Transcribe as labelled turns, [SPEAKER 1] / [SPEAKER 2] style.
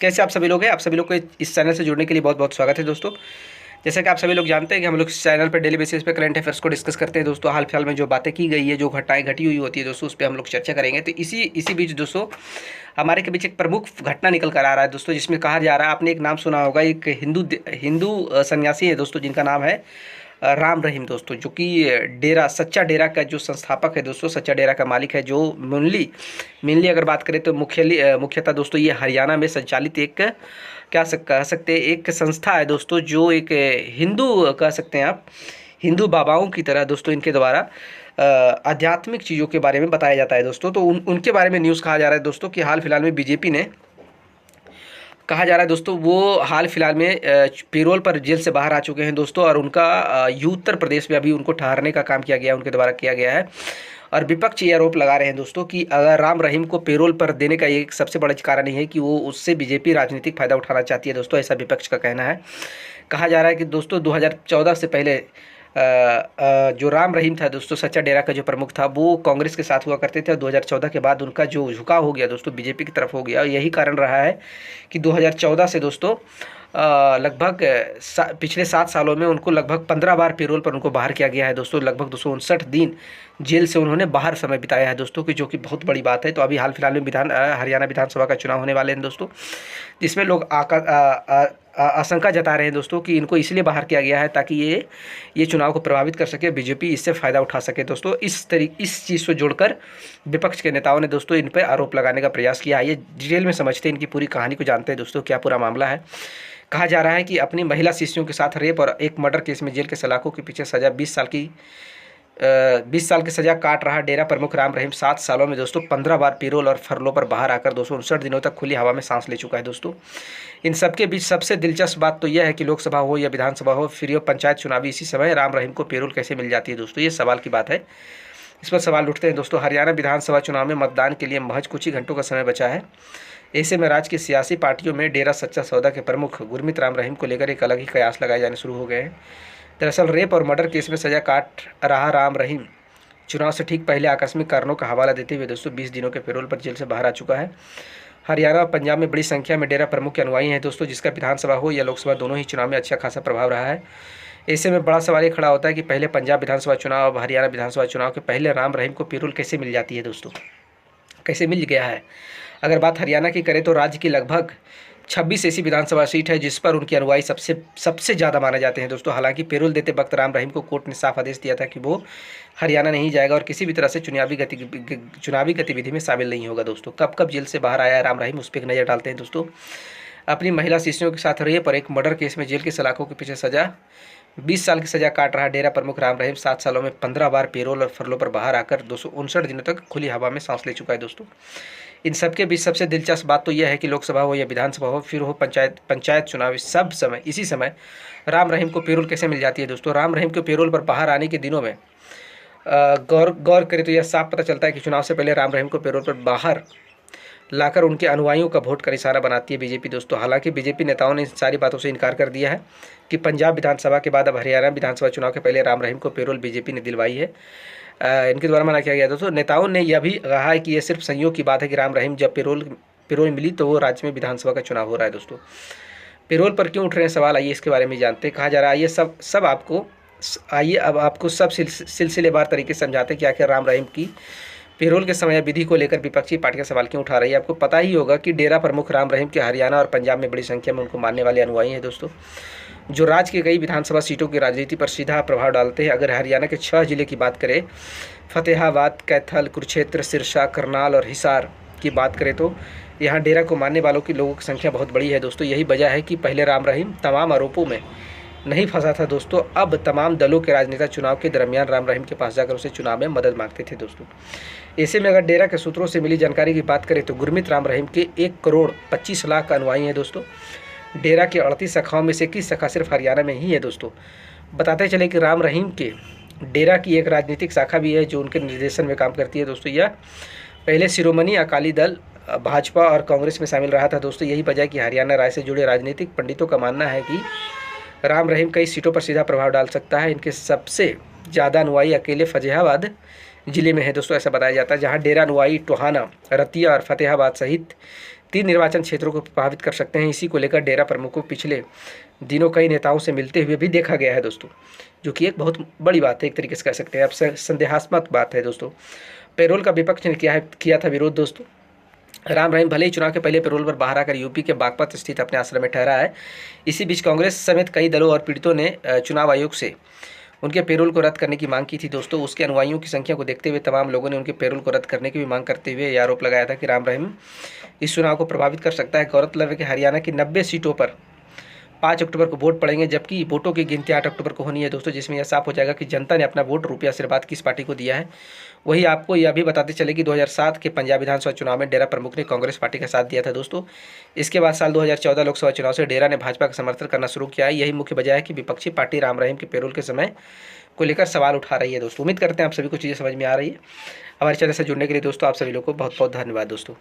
[SPEAKER 1] कैसे आप सभी लोग हैं। आप सभी लोग को इस चैनल से जुड़ने के लिए बहुत बहुत स्वागत है दोस्तों। जैसा कि आप सभी लोग जानते हैं कि हम लोग इस चैनल पर डेली बेसिस पे करंट अफेयर्स को डिस्कस करते हैं दोस्तों। हाल फिलहाल में जो बातें की गई है, जो घटनाएं घटी हुई होती है दोस्तों, उस पर हम लोग चर्चा करेंगे। तो इसी बीच दोस्तों हमारे के बीच एक प्रमुख घटना निकल कर आ रहा है दोस्तों, जिसमें कहा जा रहा है, आपने एक नाम सुना होगा, एक हिंदू सन्यासी है दोस्तों, जिनका नाम है राम रहीम दोस्तों, जो कि डेरा सच्चा डेरा का जो संस्थापक है दोस्तों, सच्चा डेरा का मालिक है, जो मेनली अगर बात करें तो मुख्यतः दोस्तों ये हरियाणा में संचालित एक कह सकते हैं एक संस्था है दोस्तों, जो एक हिंदू कह सकते हैं आप, हिंदू बाबाओं की तरह दोस्तों इनके द्वारा आध्यात्मिक चीज़ों के बारे में बताया जाता है दोस्तों। तो उनके बारे में न्यूज़ कहा जा रहा है दोस्तों कि हाल फिलहाल में बीजेपी ने, कहा जा रहा है दोस्तों, वो हाल फिलहाल में पेरोल पर जेल से बाहर आ चुके हैं दोस्तों, और उनका उत्तर प्रदेश में अभी उनको ठहरने का काम किया गया, उनके द्वारा किया गया है। और विपक्ष ये आरोप लगा रहे हैं दोस्तों कि अगर राम रहीम को पेरोल पर देने का एक सबसे बड़ा कारण नहीं है कि वो उससे बीजेपी राजनीतिक फायदा उठाना चाहती है दोस्तों, ऐसा विपक्ष का कहना है। कहा जा रहा है कि दोस्तों 2014 से पहले जो राम रहीम था दोस्तों, सच्चा डेरा का जो प्रमुख था, वो कांग्रेस के साथ हुआ करते थे, और 2014 के बाद उनका जो झुकाव हो गया दोस्तों बीजेपी की तरफ हो गया। यही कारण रहा है कि 2014 से दोस्तों लगभग पिछले 7 सालों में उनको लगभग 15 बार पेरोल पर उनको बाहर किया गया है दोस्तों। लगभग 259 दिन जेल से उन्होंने बाहर समय बिताया है दोस्तों, कि जो कि बहुत बड़ी बात है। तो अभी हाल फिलहाल में हरियाणा विधानसभा का चुनाव होने वाले हैं दोस्तों, जिसमें लोग आशंका जता रहे हैं दोस्तों कि इनको इसलिए बाहर किया गया है ताकि ये चुनाव को प्रभावित कर सके, बीजेपी इससे फ़ायदा उठा सके दोस्तों। इस चीज़ से जोड़कर विपक्ष के नेताओं ने दोस्तों इन पर आरोप लगाने का प्रयास किया। आइए डिटेल में समझते हैं, इनकी पूरी कहानी को जानते हैं दोस्तों, क्या पूरा मामला है। कहा जा रहा है कि अपनी महिला शिष्यों के साथ रेप और एक मर्डर केस में जेल के सलाखों के पीछे सजा 20 साल की सजा काट रहा डेरा प्रमुख राम रहीम 7 सालों में दोस्तों 15 बार पेरोल और फरलों पर बाहर आकर 259 दिनों तक खुली हवा में सांस ले चुका है दोस्तों। इन सबके बीच सबसे दिलचस्प बात तो यह है कि लोकसभा हो या विधानसभा हो, फ्री और पंचायत चुनावी इसी समय राम रहीम को पेरोल कैसे मिल जाती है दोस्तों, ये सवाल की बात है। इस पर सवाल उठते हैं दोस्तों। हरियाणा विधानसभा चुनाव में मतदान के लिए महज कुछ ही घंटों का समय बचा है। ऐसे में राज्य की सियासी पार्टियों में डेरा सच्चा सौदा के प्रमुख गुरमीत राम रहीम को लेकर एक अलग ही कयास लगाए जाने शुरू हो गए हैं। दरअसल रेप और मर्डर केस में सजा काट रहा राम रहीम चुनाव से ठीक पहले आकस्मिक कारणों का हवाला देते हुए दोस्तों 20 दिनों के पेरोल पर जेल से बाहर आ चुका है। हरियाणा और पंजाब में बड़ी संख्या में डेरा प्रमुख के अनुयायी हैं दोस्तों, जिसका विधानसभा हो या लोकसभा दोनों ही चुनाव में अच्छा खासा प्रभाव रहा है। ऐसे में बड़ा सवाल ये खड़ा होता है कि पहले पंजाब विधानसभा चुनाव, अब हरियाणा विधानसभा चुनाव के पहले राम रहीम को पेरोल कैसे मिल जाती है दोस्तों, कैसे मिल गया है। अगर बात हरियाणा की करें तो राज्य की लगभग 26 ऐसी विधानसभा सीट है जिस पर उनके अनुयायी सबसे ज़्यादा माने जाते हैं दोस्तों। हालांकि पेरोल देते वक्त राम रहीम को कोर्ट ने साफ आदेश दिया था कि वो हरियाणा नहीं जाएगा और किसी भी तरह से चुनावी गतिविधि में शामिल नहीं होगा दोस्तों। कब जेल से बाहर आया राम रहीम, उस पर एक नज़र डालते हैं दोस्तों। अपनी महिला शिष्यों के साथ रेप और एक मर्डर केस में जेल की सलाखों के पीछे सजा 20 साल की सजा काट रहा डेरा प्रमुख राम रहीम 7 सालों में 15 बार पेरोल और फरलों पर बाहर आकर 259 दिनों तक खुली हवा में सांस ले चुका है दोस्तों। इन सबके बीच सबसे दिलचस्प बात तो यह है कि लोकसभा हो या विधानसभा हो, फिर हो पंचायत चुनाव, इसी समय राम रहीम को पेरोल कैसे मिल जाती है दोस्तों। राम रहीम को पेरोल पर बाहर आने के दिनों में गौर करें तो यह साफ पता चलता है कि चुनाव से पहले राम रहीम को पेरोल पर बाहर लाकर उनके अनुयायियों का वोट का निशाना बनाती है बीजेपी दोस्तों। हालांकि बीजेपी नेताओं ने इन सारी बातों से इनकार कर दिया है कि पंजाब विधानसभा के बाद अब हरियाणा विधानसभा चुनाव के पहले राम रहीम को पेरोल बीजेपी ने दिलवाई है। इनके द्वारा मना किया गया दोस्तों। नेताओं ने यह भी कहा है कि यह सिर्फ संयोग की बात है कि राम रहीम जब पेरोल मिली तो वो राज्य में विधानसभा का चुनाव हो रहा है दोस्तों। पेरोल पर क्यों उठ रहे हैं सवाल, आइए इसके बारे में जानते हैं। कहा जा रहा है आइए अब आपको सब सिलसिलेवार तरीके से समझाते हैं कि आखिर राम रहीम की पेरोल के समय विधि को लेकर विपक्षी पार्टियां सवाल क्यों उठा रही है। आपको पता ही होगा कि डेरा प्रमुख राम रहीम के हरियाणा और पंजाब में बड़ी संख्या में उनको मानने वाले अनुयायी हैं दोस्तों, जो राज्य के कई विधानसभा सीटों की राजनीति पर सीधा प्रभाव डालते हैं। अगर हरियाणा के 6 जिले की बात करें, फतेहाबाद, कैथल, कुरुक्षेत्र, सिरसा, करनाल और हिसार की बात करें, तो यहाँ डेरा को मानने वालों की लोगों की संख्या बहुत बड़ी है दोस्तों। यही वजह है कि पहले राम रहीम तमाम आरोपों में नहीं फंसा था दोस्तों। अब तमाम दलों के राजनेता चुनाव के दरमियान राम रहीम के पास जाकर उसे चुनाव में मदद मांगते थे दोस्तों। ऐसे में अगर डेरा के सूत्रों से मिली जानकारी की बात करें तो गुरमीत राम रहीम के 1,25,00,000 का अनुयायी है दोस्तों। डेरा के 38 शाखाओं में से 21 शाखा सिर्फ हरियाणा में ही है दोस्तों। बताते चले कि राम रहीम के डेरा की एक राजनीतिक शाखा भी है जो उनके निर्देशन में काम करती है दोस्तों। यह पहले शिरोमणि अकाली दल भाजपा और कांग्रेस में शामिल रहा था दोस्तों। यही वजह कि हरियाणा राय से जुड़े राजनीतिक पंडितों का मानना है कि राम रहीम कई सीटों पर सीधा प्रभाव डाल सकता है। इनके सबसे ज़्यादा अनुयायी अकेले फतेहाबाद जिले में है दोस्तों, ऐसा बताया जाता है, जहां डेरा अनुयायी टोहाना, रतिया और फतेहाबाद सहित 3 निर्वाचन क्षेत्रों को प्रभावित कर सकते हैं। इसी को लेकर डेरा प्रमुखों को पिछले दिनों कई नेताओं से मिलते हुए भी देखा गया है दोस्तों, जो कि एक बहुत बड़ी बात है, एक तरीके से कह सकते हैं। अब संदेहास्पद बात है दोस्तों। पेरोल का विपक्ष ने किया था विरोध दोस्तों। राम रहीम भले ही चुनाव के पहले पेरोल पर बाहर आकर यूपी के बागपत स्थित अपने आश्रम में ठहरा है। इसी बीच कांग्रेस समेत कई दलों और पीड़ितों ने चुनाव आयोग से उनके पेरोल को रद्द करने की मांग की थी दोस्तों। उसके अनुयायियों की संख्या को देखते हुए तमाम लोगों ने उनके पेरोल को रद्द करने की भी मांग करते हुए यह आरोप लगाया था कि राम रहीम इस चुनाव को प्रभावित कर सकता है। गौरतलब है कि हरियाणा की 90 सीटों पर 5 अक्टूबर को वोट पड़ेंगे, जबकि वोटों की गिनती 8 अक्टूबर को होनी है दोस्तों, जिसमें यह साफ हो जाएगा कि जनता ने अपना वोट रुपया आशीर्वाद किस पार्टी को दिया है। वही आपको यह भी बताते चले कि 2007 के पंजाब विधानसभा चुनाव में डेरा प्रमुख ने कांग्रेस पार्टी का साथ दिया था दोस्तों। इसके बाद साल 2014 लोकसभा चुनाव से डेरा ने भाजपा का समर्थन करना शुरू किया है। यही मुख्य वजह है कि विपक्षी पार्टी राम रहीम के पेरोल के समय को लेकर सवाल उठा रही है दोस्तों। उम्मीद करते हैं आप सभी को चीज़ें समझ में आ रही है। हमारे चैनल से जुड़ने के लिए दोस्तों आप सभी लोगों को बहुत बहुत धन्यवाद दोस्तों।